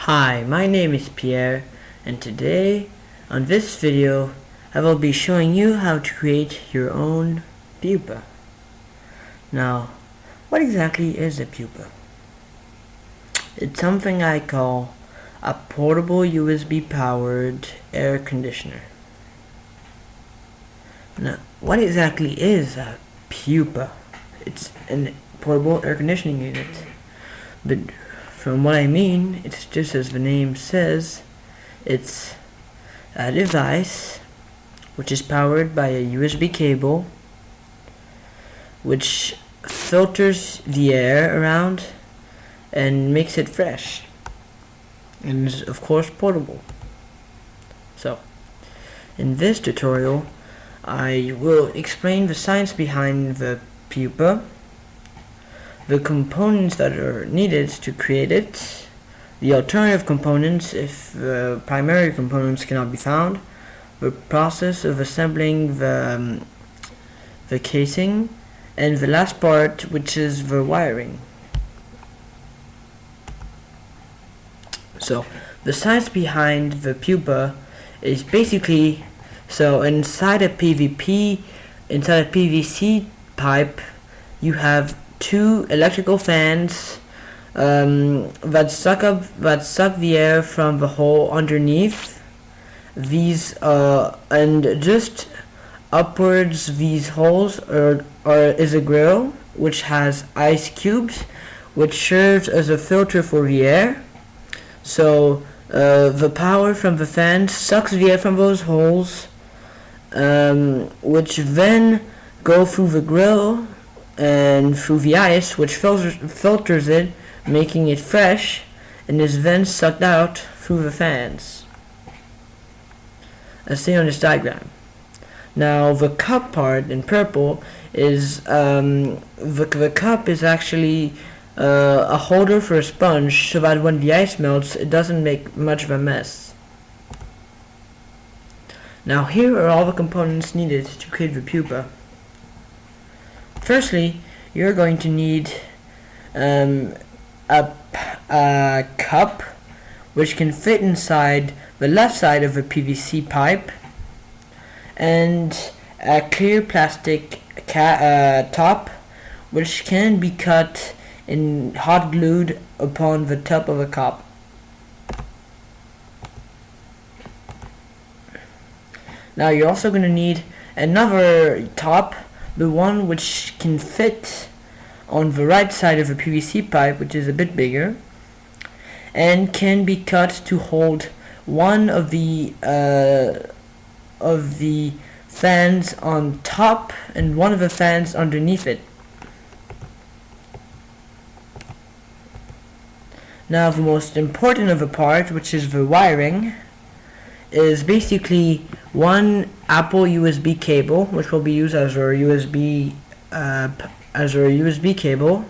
Hi, my name is Pierre, and today on this video I will be showing you how to create your own pupa. Now, what exactly is a pupa? It's something I call a portable USB powered air conditioner. Now, what exactly is a pupa? It's a portable air conditioning unit. But from what I mean, it's just as the name says, it's a device which is powered by a USB cable which filters the air around and makes it fresh, and is of course portable. So, in this tutorial, I will explain the science behind the pupa, the components that are needed to create it, the alternative components if the primary components cannot be found, the process of assembling the casing, and the last part, which is the wiring. So, the science behind the pupa is basically, so inside a PVC pipe, you have two electrical fans that suck the air from the hole underneath. These and just upwards these holes is a grill which has ice cubes, which serves as a filter for the air. So the power from the fan sucks the air from those holes, which then go through the grill and through the ice, which filters it, making it fresh, and is then sucked out through the fans, as seen on this diagram. Now the cup part in purple is the cup is actually a holder for a sponge, so that when the ice melts it doesn't make much of a mess. Now here are all the components needed to create the pupa. Firstly, you're going to need a cup which can fit inside the left side of a PVC pipe, and a clear plastic top which can be cut and hot glued upon the top of a cup. Now you're also going to need another top, the one which can fit on the right side of a PVC pipe, which is a bit bigger, and can be cut to hold one of the fans on top and one of the fans underneath it. Now the most important of the part, which is the wiring, is basically one Apple USB cable, which will be used as our USB cable.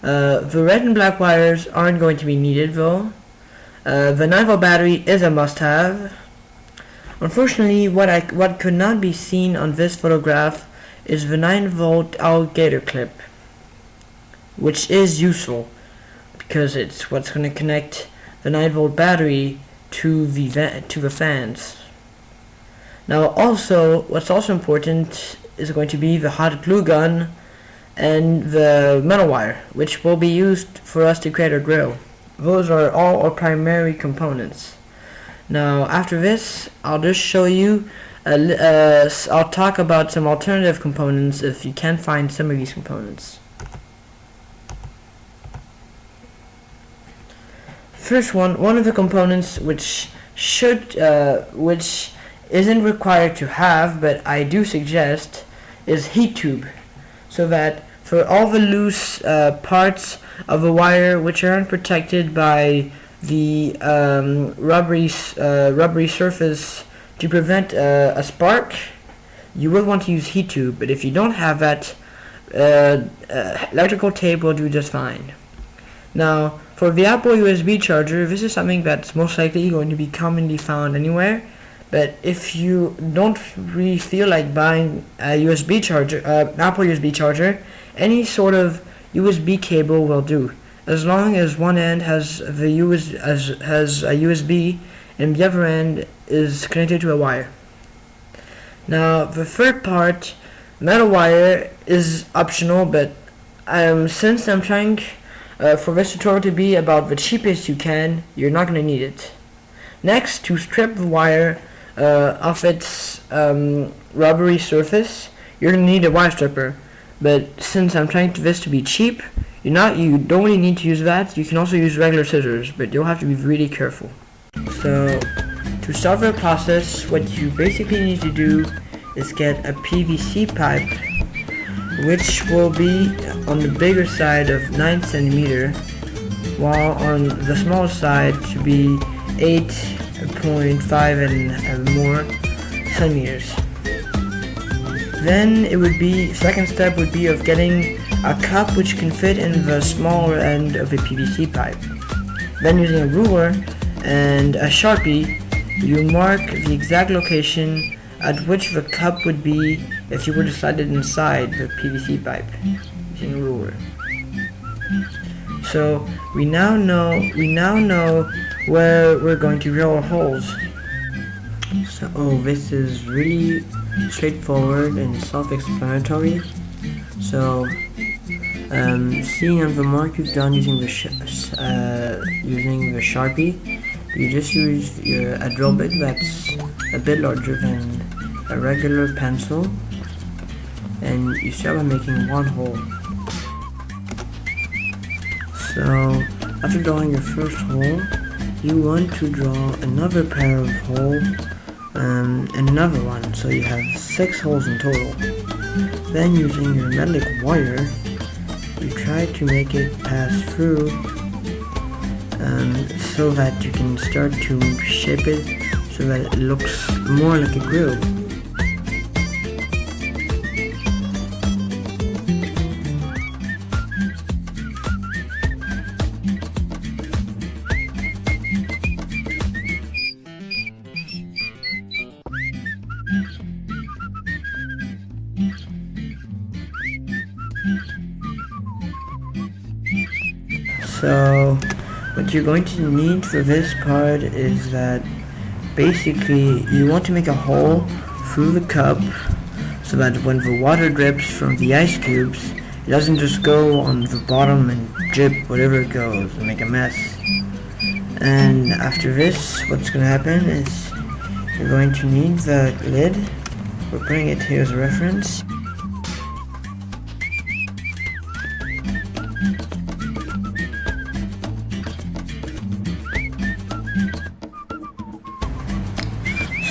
The red and black wires aren't going to be needed though. The 9-volt battery is a must-have. Unfortunately, what could not be seen on this photograph is the 9-volt alligator clip, which is useful because it's what's going to connect the 9-volt battery to the fans. Now also, what's also important is going to be the hot glue gun and the metal wire, which will be used for us to create our grill. Those are all our primary components. Now after this, I'll just show you I'll talk about some alternative components if you can't find some of these components. First one of the components which isn't required to have, but I do suggest, is heat tube, so that for all the loose parts of the wire which aren't protected by the rubbery surface to prevent a spark, you will want to use heat tube. But if you don't have that, electrical tape will do just fine. Now for the Apple USB charger, this is something that's most likely going to be commonly found anywhere, but if you don't really feel like buying a USB charger, Apple USB charger, any sort of USB cable will do. as long as one end has has a USB and the other end is connected to a wire. Now the third part, metal wire, is optional, but since I'm trying for this tutorial to be about the cheapest you can, you're not going to need it. Next, to strip the wire off its rubbery surface, you're going to need a wire stripper. But since I'm trying this to be cheap, you don't really need to use that. You can also use regular scissors, but you'll have to be really careful. So, to start the process, what you basically need to do is get a PVC pipe, which will be on the bigger side of 9 centimeter, while on the smaller side to be 8.5 and more centimeters. Then second step would be of getting a cup which can fit in the smaller end of the PVC pipe. Then using a ruler and a Sharpie, you mark the exact location at which the cup would be if you were to slide it inside the PVC pipe using a ruler. So we now know where we're going to drill our holes. So this is really straightforward and self-explanatory. So seeing on the mark you've done using the Sharpie, you just use a drill bit that's a bit larger than a regular pencil, and you start by making one hole. So after drawing your first hole, you want to draw another pair of holes and another one, so you have 6 holes in total. Then using your metallic wire, you try to make it pass through so that you can start to shape it so that it looks more like a grill. So what you're going to need for this part is that basically you want to make a hole through the cup so that when the water drips from the ice cubes, it doesn't just go on the bottom and drip whatever it goes and make a mess. And after this, what's going to happen is you're going to need the lid. We're putting it here as a reference.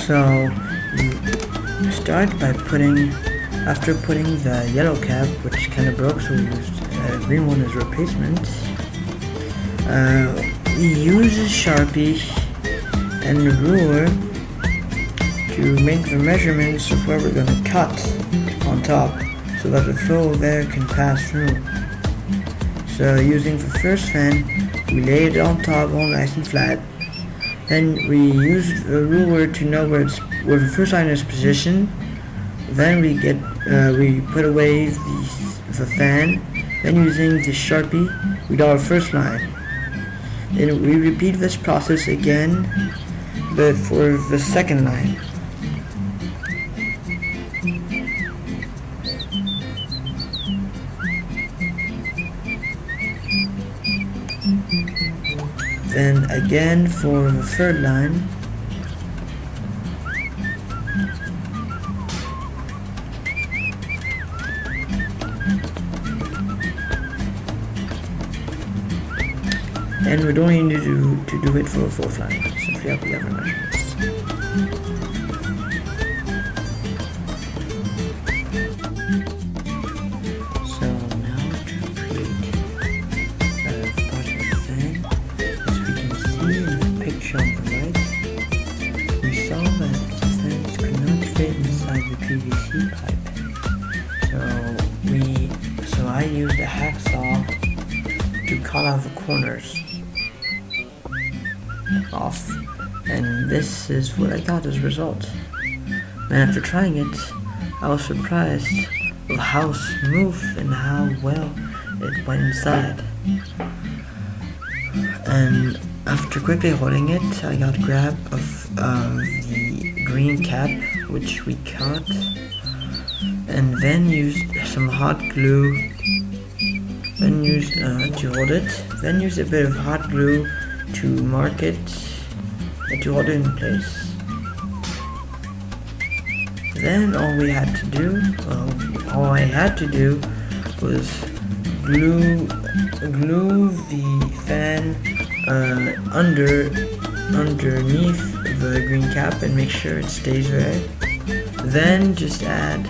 So you start by after putting the yellow cap, which kind of broke, so we used a green one as replacement. We use a Sharpie and a ruler to make the measurements of where we're going to cut on top, so that the flow of air can pass through. So using the first fan, we lay it on top all nice and flat. Then we use a ruler to know where the first line is positioned. Then we put away the fan. Then using the Sharpie, we draw our first line. Then we repeat this process again, but for the second line. Then again for the third line. And we don't need to do it for the fourth line, since we have the other measurements. So now to create the part of the fan, as we can see in the picture on the right, we saw that the fans could not fit inside the PVC pipe. So I used a hacksaw to cut out the corners off, and this is what I got as a result. And after trying it, I was surprised with how smooth and how well it went inside. and after quickly holding it, I got grab of the green cap, which we cut, and then used some hot glue. Then used to hold it. Then used a bit of hot glue to mark it and to hold it in place. Then all I had to do was glue the fan underneath the green cap and make sure it stays there. Then just add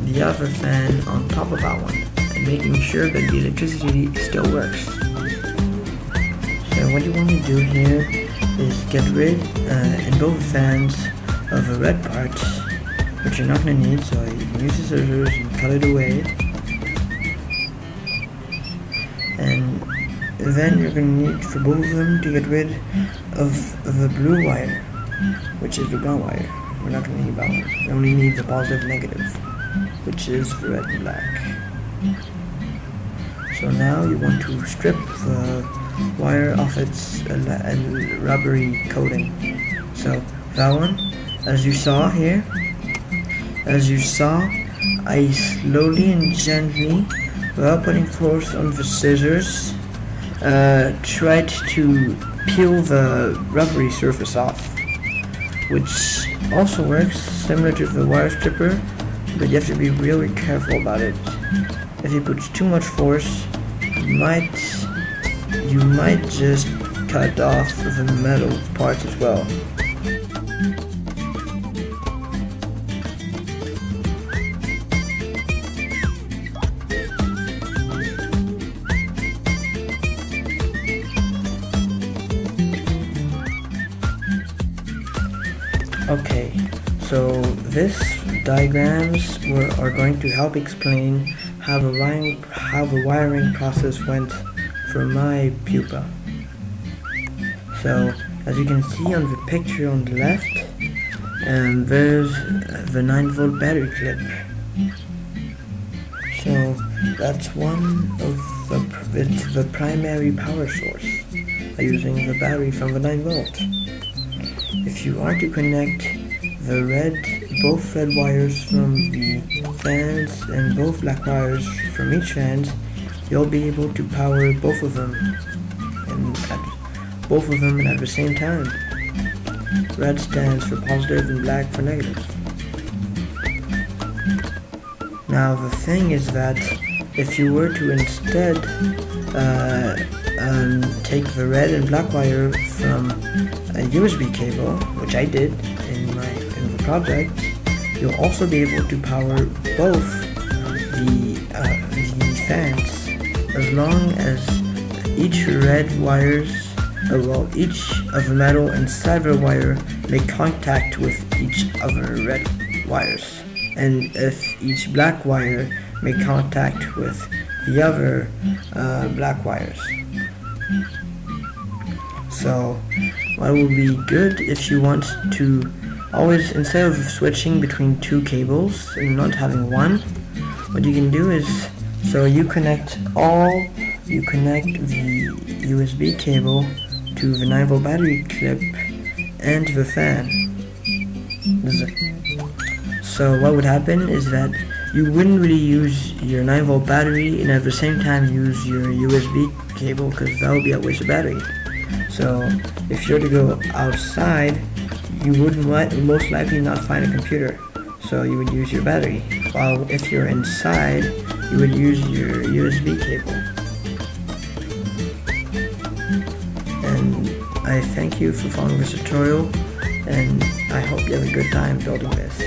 the other fan on top of that one, and making sure that the electricity still works. So what you want to do here is get rid in both fans of the red part, which you're not going to need, so you can use the scissors and cut it away. And then you're going to need for both of them to get rid of the blue wire, which is the brown wire. We're not going to need that one. We only need the positive and negative, which is the red and black. So now you want to strip the wire off its rubbery coating. So that one, as you saw here, I slowly and gently, without putting force on the scissors, tried to peel the rubbery surface off, which also works similar to the wire stripper, but you have to be really careful about it. If you put too much force, you might just cut off the metal parts as well. Okay, so this diagrams are going to help explain how the wiring process went for my pupa. So as you can see on the picture on the left, there's the 9-volt battery clip. So that's one of the primary power source by using the battery from the 9-volt. If you are to connect both red wires from the fans and both black wires from each fans, you'll be able to power both of them and at the same time. Red stands for positive and black for negative. Now the thing is that if you were to instead take the red and black wire from a USB cable, which I did in the project, you'll also be able to power both the fans, as long as each red wires, each of the metal inside the wire make contact with each other red wires, and if each black wire make contact with the other black wires. So what would be good if you want to always, instead of switching between two cables and not having one, what you can do is, so you connect the USB cable to the 9-volt battery clip and the fan. So what would happen is that you wouldn't really use your 9-volt battery and at the same time use your USB cable, because that would be a waste of battery. So if you're to go outside, you would most likely not find a computer, so you would use your battery, while if you're inside, you would use your USB cable. And I thank you for following this tutorial, and I hope you have a good time building this.